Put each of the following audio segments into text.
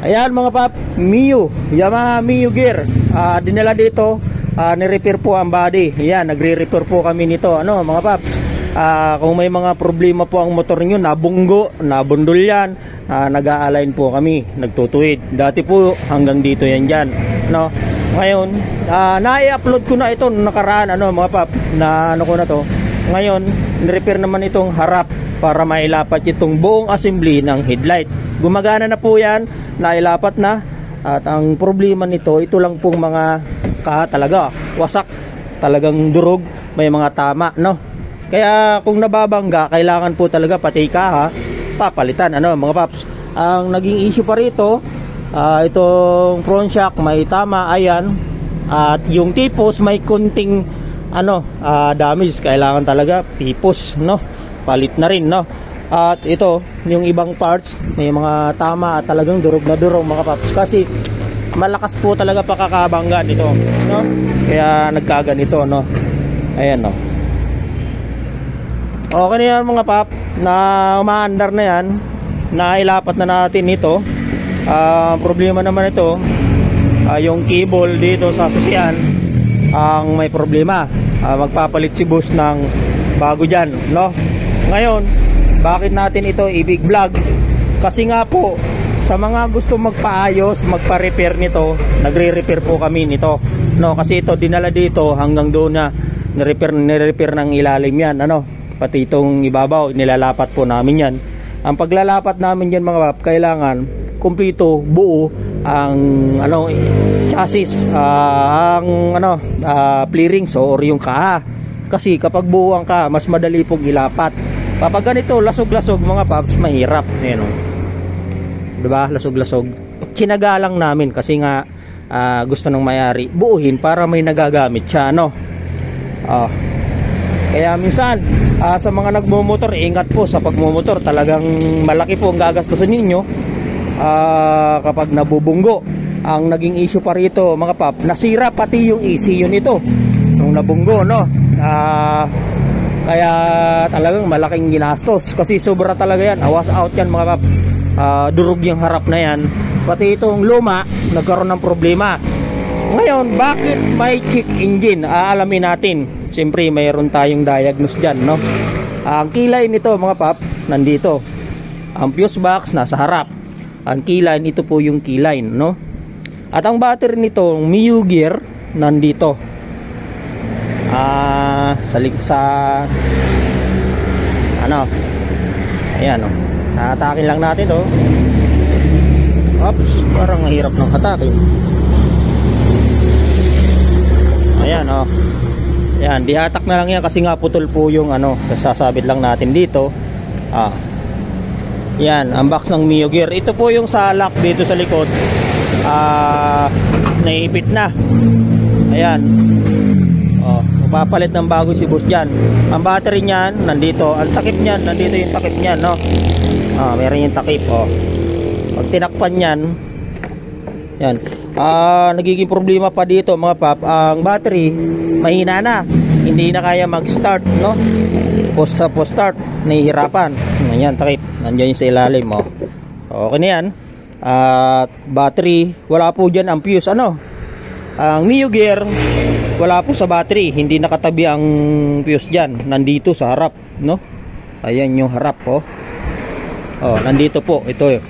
Ayan mga pap, Mio, Yamaha Mio gear. Dinala dito, ni-repair po ang body. Ayan, nagre-repair po kami nito. Ano mga paps, kung may mga problema po ang motor nyo, nabunggo, nabundol yan, nag-a-align po kami, nagtutuwid. Dati po hanggang dito yan dyan, no? Ngayon, na-i-upload ko na ito nakaraan, ano mga pap, na ano ko na to. Ngayon, ni-repair naman itong harap para mailapat itong buong assembly ng headlight. Gumagana na po yan, nailapat na. At ang problema nito, ito lang pong mga kaha talaga, wasak, talagang durog, may mga tama, no? Kaya kung nababangga, kailangan po talaga pati kaha papalitan, ano mga paps. Ang naging issue pa rito, itong front shock may tama, ayan. At yung tipos may kunting damage, kailangan talaga tipos, no? Palit na rin, no? At ito, yung ibang parts may mga tama at talagang durog na durog mga paps, kasi malakas po talaga pakakabangga nito, no? Kaya nagkaganito, no? Ayan, no? Okay na yan mga pap, na umaandar na yan, nailapat na natin ito. Problema naman ito, yung cable dito sa susian ang may problema. Magpapalit si boss ng bago dyan, no? Ngayon, bakit natin ito i-big vlog? Kasi nga po, sa mga gusto magpaayos, magpa-repair nito, nagre-repair po kami nito, no? Kasi ito dinala dito hanggang doon na ni-repair ng ilalim yan, ano? Pati itong ibabaw, nilalapat po namin yan. Ang paglalapat namin yan mga pap, kailangan kumpleto, buo ang chassis, ang flaring or yung kaha. Kasi kapag buo ang kaha, mas madali pong ilapat. Kapag ganito, lasog-lasog mga paps, mahirap. Ayan, diba? Lasog-lasog. Kinagalang namin kasi nga gusto ng may-ari buuhin para may nagagamit siya, no? Kaya minsan, sa mga nagmumotor, ingat po sa pagmumotor. Talagang malaki po ang gagastusin ninyo kapag nabubunggo. Ang naging issue pa rito mga pap, nasira pati yung ECU nito nung nabunggo, no? Kaya talagang malaking ginastos, kasi sobra talaga yan, awas out yan mga pap. Durog yung harap na yan, pati itong luma nagkaroon ng problema. Ngayon, bakit may check engine? Aalamin natin. Siyempre mayroon tayong diagnose dyan, no? Ang kilay nito mga pap, nandito. Ang fuse box nasa harap. Ang kilay, ito po yung kilay, no? At ang battery nito, Mio gear, nandito. Ayan, no? Hatakin lang natin to. Oops, parang mahirap ng hatakin. Ayan, oh. Ayan, dihatak na lang yan kasi nga putol po yung sasabit lang natin dito. Yan, ang box ng Mio gear. Ito po yung salak dito sa likod. Naipit na. Ayan. Papalit ng bago si boss dyan. Ang battery nyan, nandito. Ang takip nyan, nandito yung takip nyan, no? Meron yung takip, Pag tinakpan nyan, yan. Nagiging problema pa dito mga pap, ang battery mahina na, hindi na kaya mag-start, no? Post start, nahihirapan. Yan, takip. Nandiyan yung sa ilalim, Okay na yan. Battery, wala po dyan ang fuse, ang Mio gear, wala po sa battery, hindi nakatabi ang fuse dyan, nandito sa harap, no? Ayan yung harap, nandito po, ito.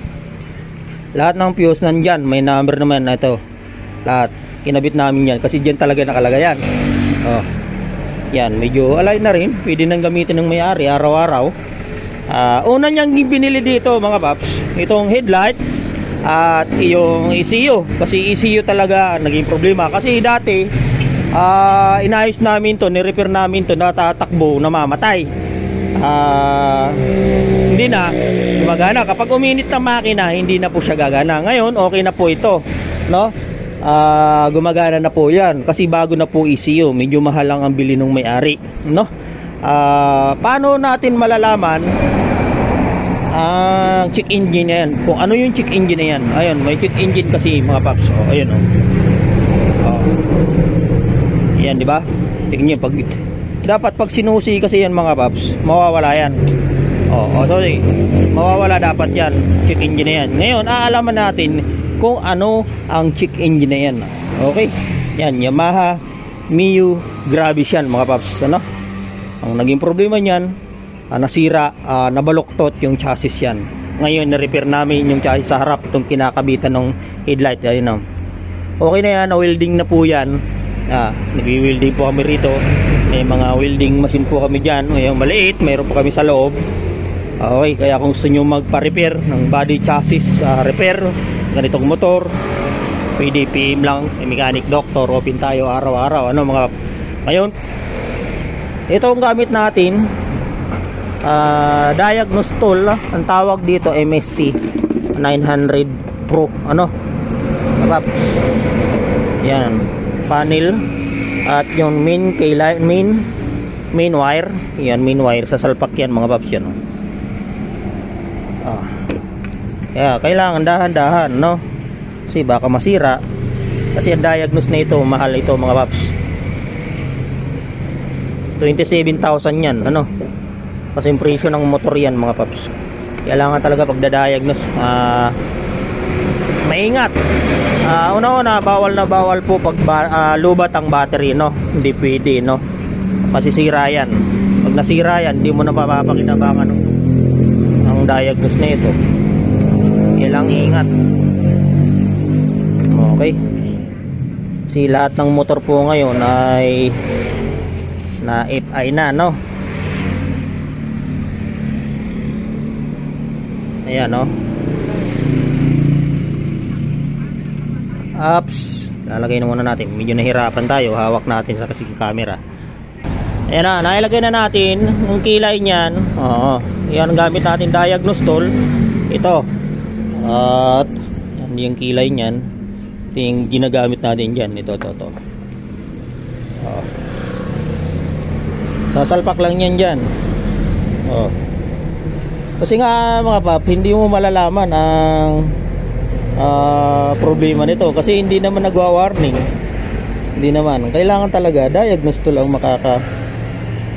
Lahat ng fuse nandyan, may number naman na ito. Lahat, kinabit namin yan, kasi dyan talaga nakalagay yan. Yan, medyo align na rin, pwede nang gamitin ng may-ari araw-araw. Una niyang binili dito mga paps, itong headlight at yung ECU, kasi ECU talaga naging problema. Kasi dati inayos namin to, nirepair namin to, natatakbo, namamatay. Hindi na gumagana. Kapag uminit na makina, hindi na po siya gagana. Ngayon okay na po ito, no? Gumagana na po yan kasi bago na po ECU. Medyo mahal lang ang bili ng may-ari, no? Paano natin malalaman ang check engine na yan? Kung ano yung check engine na yan? Ayun, may check engine kasi mga paps. Ayun, yan, di ba? Tingnan niyo, dapat pag sinusi kasi yan mga paps, mawawala yan. Sorry, mawawala dapat yan, check engine na yan. Ngayon, aalaman natin kung ano ang check engine na yan. Okay, yan Yamaha Mio Gravis yan mga paps, ano? Ang naging problema niyan, nasira, nabaluktot yung chassis yan. Ngayon na-repair namin yung chassis sa harap, itong kinakabitan ng headlight. Ayun, okay na yan, na-welding na po yan. Nag-welding po kami rito. May mga welding machine po kami dyan. Yung maliit, mayroon po kami sa loob. Okay, kaya kung gusto nyo magpa-repair ng body chassis repair, ganitong motor, pwede PM lang, mechanic doctor, open tayo araw-araw. Ano mga ngayon, ito ang gamit natin, diagnose tool, ang tawag dito MST 900 Pro, ano paps, yan panel at yung main main wire, yan main wire sa salpak yan mga paps yan. Kaya kailangan dahan-dahan, no? Kasi baka masira. Kasi ang diagnose na ito, mahal ito mga paps. 27,000 yan, ano? Kasi yung presyo ng motor yan mga paps. Kailangan talaga pagda-diagnose, maingat. Una-una, bawal na bawal po pag lubat ang battery, no? Hindi pwede, no? Masisira yan. Pag nasira yan, hindi mo na papakinabangan ang diagnose na ito. Kailangang ingat. Okay, kasi lahat ng motor po ngayon ay na FI na, no? Ayan, no? Ups, lalagay na muna natin. Medyo nahirapan tayo, hawak natin sa kasi camera. Ayan na, nailagay na natin yung kilay niyan. Yan ang gamit natin, diagnose tool. Ito. At yan yung kilay niyan. Ito yung ginagamit natin dyan. Ito. Sasalpak lang yan dyan. Kasi nga mga pap, hindi mo malalaman ang problema nito. Kasi hindi naman nagwa-warning. Hindi naman. Kailangan talaga diagnose tool ang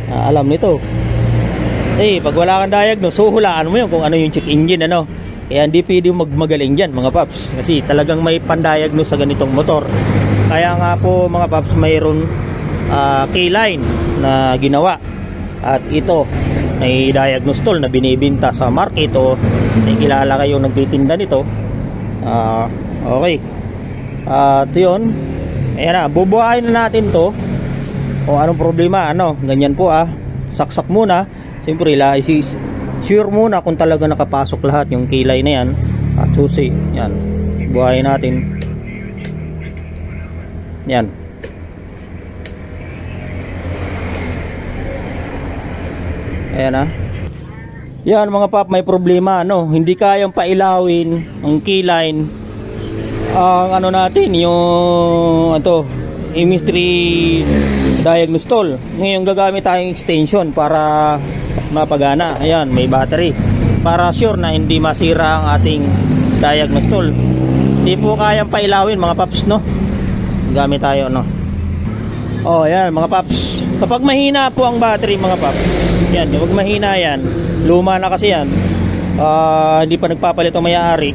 alam nito. Pag wala kang diagnose, huhulaan mo yun kung ano yung check engine, ano. Kaya hindi pwede magmagaling dyan mga paps, kasi talagang may pan-diagnose sa ganitong motor. Kaya nga po mga paps, mayroon K-line na ginawa. At ito ay diagnose tool na binibinta sa market, o may kilala kayong nagtitinda nito. Okay. At yun, ayan na, bubuhayin na natin to kung anong problema, ano. Ganyan po, saksak muna. Siyempre, sure muna kung talaga nakapasok lahat yung kilay na yan at susi. Yan, buhayin natin. Yan. Ayan, yan mga pap, may problema, ano. Hindi kayang pailawin ang keyline ang ano natin, yung chemistry diagnose tool. Ngayon gagamit tayong extension para mapagana. Ayan, may battery para sure na hindi masira ang ating diagnose tool. Hindi po kayang pailawin mga paps, no? Gamit tayo, no? Ayan mga paps, kapag mahina po ang battery mga paps, yan, kapag mahina yan, luma na kasi yan, hindi pa nagpapalit ang may-ari.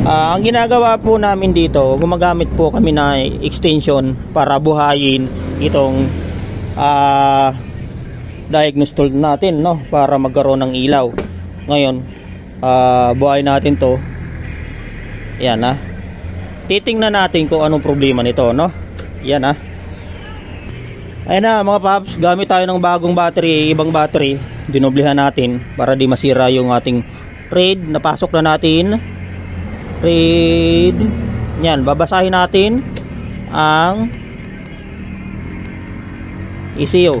Ang ginagawa po namin dito, gumagamit po kami na extension para buhayin itong diagnose tool natin, no, para magkaroon ng ilaw. Ngayon, buhayin natin to. Yan, titingnan natin kung anong problema nito, no. Yan, ayun na mga paps, gamit tayo ng bagong battery, ibang battery. Dinoblihan natin para di masira yung ating thread. Napasok na natin thread. Yan, babasahin natin ang ECU.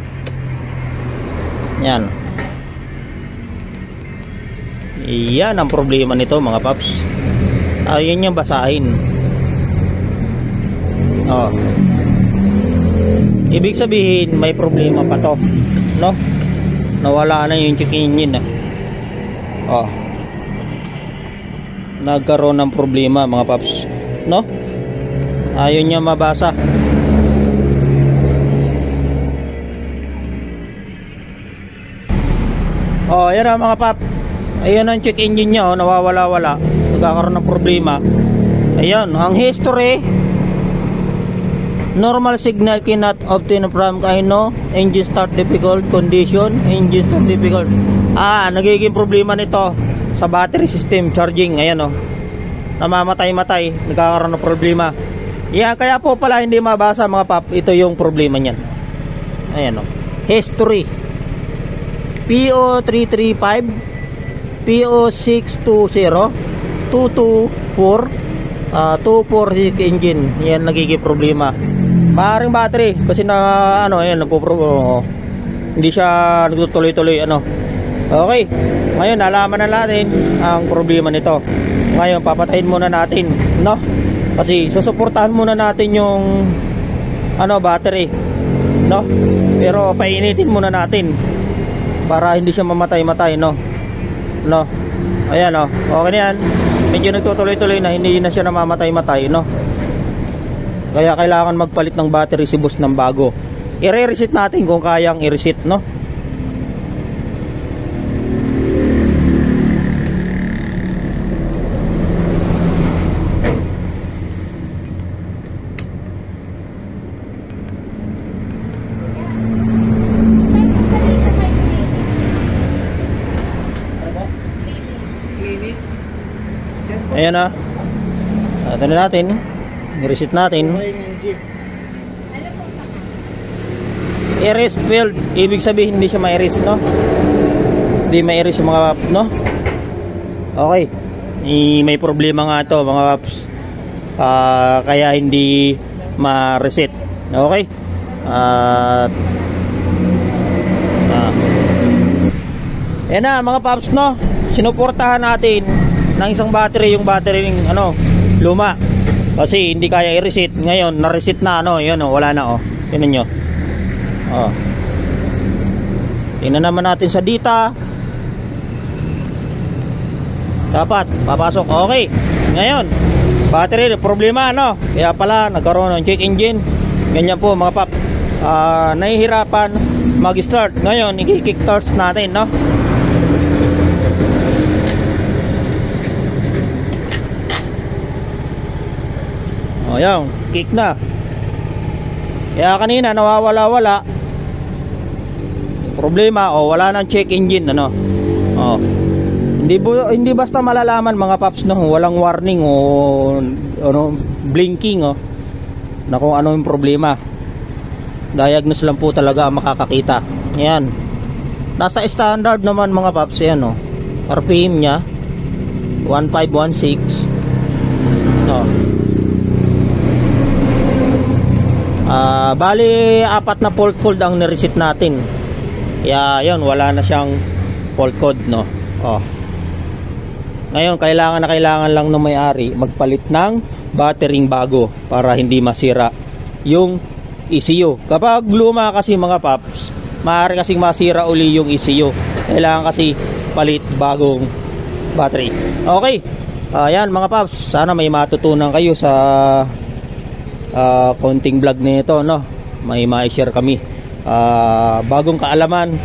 Yan. Yan ang problema nito mga paps. Ayun yung basahin. Ibig sabihin may problema pa to, no? Nawala na yung check engine. Nagkaroon ng problema mga paps, no? Ayun niya mabasa. Ayan na mga pap. Ayun ang check engine niya, nawawala-wala. Nagkakaroon ng problema. Ayan, ang history. Normal signal cannot obtain from engine start difficult condition, engine start difficult. Nagiging problema nito sa battery system charging. Ayan, namamatay-matay, nagkakaroon ng problema. Yan, kaya po pala hindi mabasa mga pop. Ito yung problema niyan. Ayan, history. PO335, PO620, 224, 246 engine. Yan nagiging problema. Maaaring battery kasi na ayan, hindi siya nagtutuloy-tuloy Okay. Ngayon nalaman na natin ang problema nito. Ngayon papatayin muna natin, Kasi susuportahan muna natin yung battery, Pero painitin muna natin para hindi siya mamatay-matay, Ayan, okay na yan. Medyo nagtutuloy-tuloy na, hindi na siya namamatay-matay, Kaya kailangan magpalit ng battery si boss ng bago. I-reset natin kung kayang i-reset, Ayan na. Ito na natin. I-reset natin. I-erase failed. Ibig sabihin hindi siya ma-erase, Hindi ma-erase yung mga Okay. May problema nga ito mga paps. Kaya hindi ma-reset. Okay. Ayan na mga paps, sinuportahan natin ng isang battery yung battery ng luma kasi hindi kaya i-reset. Ngayon na-reset na yun wala na tingnan nyo tingnan naman natin sa data, dapat papasok. Okay, ngayon battery problema kaya pala nagkaroon ng check engine. Ganyan po mga pap, nahihirapan mag-start. Ngayon i-kick start natin, Ayan, kick na. Kaya kanina nawawala-wala. Problema, wala nang check engine, Hindi basta malalaman mga paps, walang warning blinking, na kung ano yung problema. Diagnose lang po talaga ang makakakita. Ayan. Nasa standard naman mga paps, RPM nya 1516. Bali 4 na fault code ang nireset natin. Kaya yun, wala na siyang fault code, Ngayon kailangan lang ng may-ari magpalit ng battering bago para hindi masira yung ECU. Kapag luma kasi mga paps, maaari kasing masira uli yung ECU. Kailangan kasi palit bagong battery. Okay. Ayan mga paps, sana may matutunan kayo sa konting vlog nito, may ma-share kami bagong kaalaman,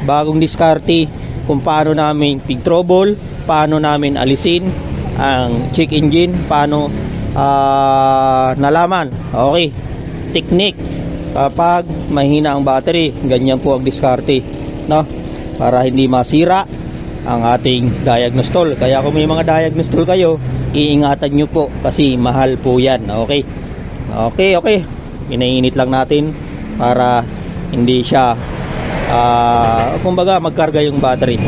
bagong diskarte kung paano namin pig trouble, paano namin alisin ang check engine, paano nalaman. Okay, technique kapag mahina ang battery, ganyan po ang diskarte, para hindi masira ang ating diagnose tool. Kaya kung may mga diagnose tool kayo, iingatan nyo po kasi mahal po yan. Okay, inainit lang natin para hindi siya kumbaga magkarga yung battery.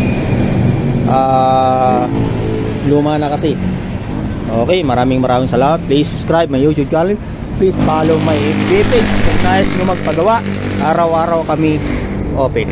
Luma na kasi. Okay, maraming salamat. Please subscribe my YouTube channel. Please follow my FB page kung nais nyo magpagawa. Araw-araw kami open.